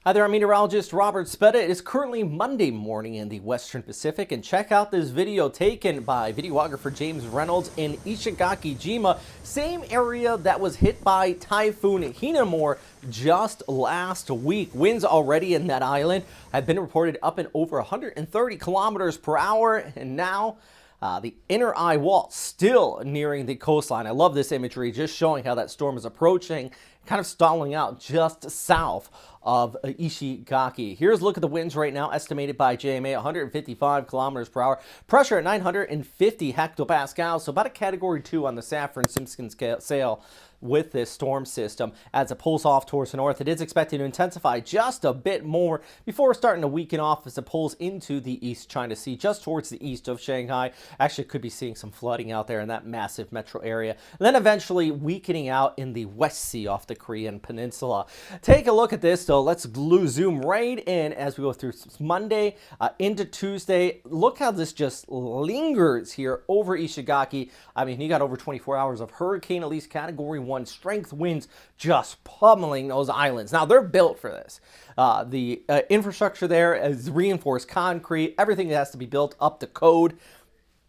Hi there, I'm meteorologist Robert Speta. It is currently Monday morning in the Western Pacific, and check out this video taken by videographer James Reynolds in Ishigaki, Jima, same area that was hit by Typhoon Muifa just last week. Winds already in that island have been reported up in over 130 kilometers per hour, and now the inner eye wall still nearing the coastline. I love this imagery, just showing how that storm is approaching, kind of stalling out just south of Ishigaki. Here's a look at the winds right now, estimated by JMA, 155 kilometers per hour. Pressure at 950 hectopascals, so about a Category 2 on the Saffir-Simpson scale with this storm system. As it pulls off towards the north, it is expected to intensify just a bit more before starting to weaken off as it pulls into the East China Sea, just towards the east of Shanghai. Actually, could be seeing some flooding out there in that massive metro area. And then eventually weakening out in the West Sea off the Korean Peninsula. Take a look at this, though. Let's zoom right in as we go through Monday into Tuesday. Look how this just lingers here over Ishigaki. I mean, you got over 24 hours of hurricane, at least Category 1 strength winds just pummeling those islands. Now, they're built for this. The infrastructure there is reinforced concrete. Everything has to be built up to code.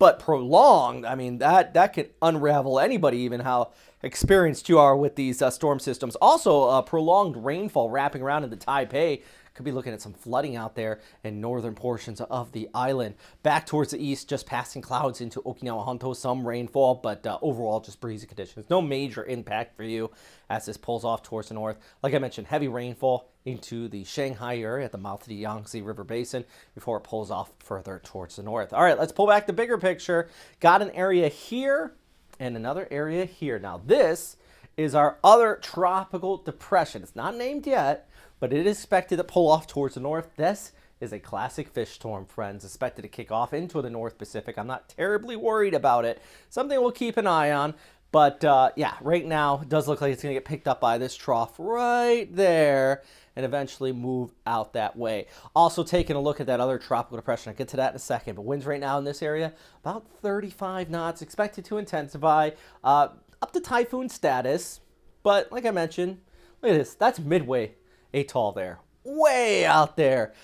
But prolonged, I mean, that could unravel anybody, even how experienced you are with these storm systems. Also, prolonged rainfall wrapping around in the Taipei. Could be looking at some flooding out there in northern portions of the island. Back towards the east, just passing clouds into Okinawa Honto, some rainfall, but overall just breezy conditions. No major impact for you as this pulls off towards the north. Like I mentioned, heavy rainfall into the Shanghai area at the mouth of the Yangtze River Basin before it pulls off further towards the north. All right, let's pull back the bigger picture. Got an area here and another area here. Now, this is our other tropical depression. It's not named yet, but it is expected to pull off towards the north. This is a classic fish storm, friends, expected to kick off into the North Pacific. I'm not terribly worried about it. Something we'll keep an eye on. But yeah, right now, it does look like it's going to get picked up by this trough right there and eventually move out that way. Also taking a look at that other tropical depression. I'll get to that in a second. But winds right now in this area, about 35 knots, expected to intensify up to typhoon status. But like I mentioned, look at this. That's midway atoll there, way out there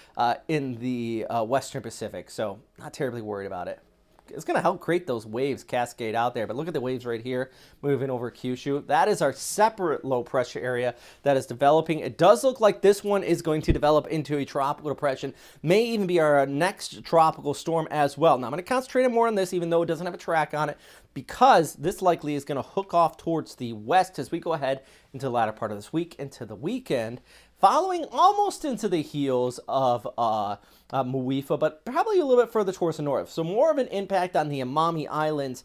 in the Western Pacific. So not terribly worried about it. It's going to help create those waves cascade out there. But look at the waves right here moving over Kyushu. That is our separate low pressure area that is developing. It does look like this one is going to develop into a tropical depression. May even be our next tropical storm as well. Now I'm going to concentrate more on this, even though it doesn't have a track on it, because this likely is going to hook off towards the west as we go ahead into the latter part of this week, into the weekend, following almost into the heels of Muifa, but probably a little bit further towards the north. So more of an impact on the Amami Islands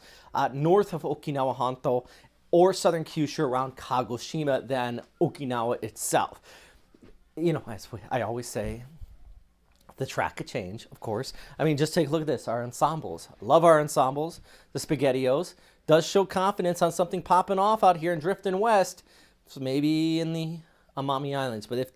north of Okinawa Honto or southern Kyushu around Kagoshima than Okinawa itself. You know, as I always say, the track could change, of course. I mean, just take a look at this. Our ensembles. Love our ensembles. The SpaghettiOs does show confidence on something popping off out here and drifting west. So maybe in the Amami Islands. But if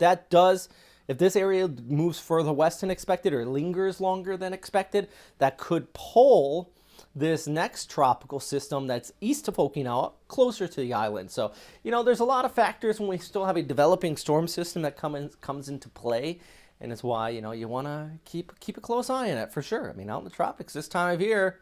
this area moves further west than expected or lingers longer than expected, that could pull this next tropical system that's east of Okinawa closer to the island. So, you know, there's a lot of factors when we still have a developing storm system that comes into play. And it's why, you know, you want to keep a close eye on it for sure. I mean, out in the tropics this time of year.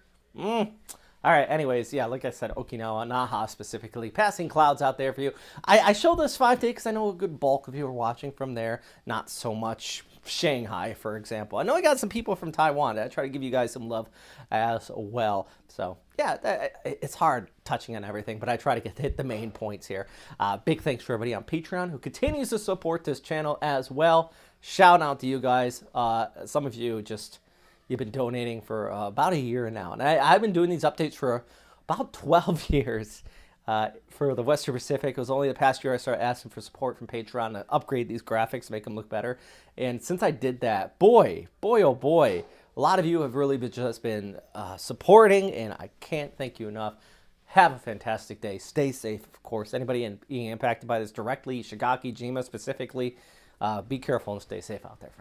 All right, anyways, yeah, like I said, Okinawa, Naha specifically, passing clouds out there for you. I show this 5-day because I know a good bulk of you are watching from there, not so much Shanghai, for example. I know I got some people from Taiwan. I try to give you guys some love as well. So, yeah, it's hard touching on everything, but I try to hit the main points here. Big thanks for everybody on Patreon who continues to support this channel as well. Shout out to you guys. Some of you just... You've been donating for about a year now. And I've been doing these updates for about 12 years for the Western Pacific. It was only the past year I started asking for support from Patreon to upgrade these graphics, make them look better. And since I did that, boy, oh boy, a lot of you have really just been supporting, and I can't thank you enough. Have a fantastic day. Stay safe, of course. Anybody being impacted by this directly, Ishigaki, Jima specifically, be careful and stay safe out there.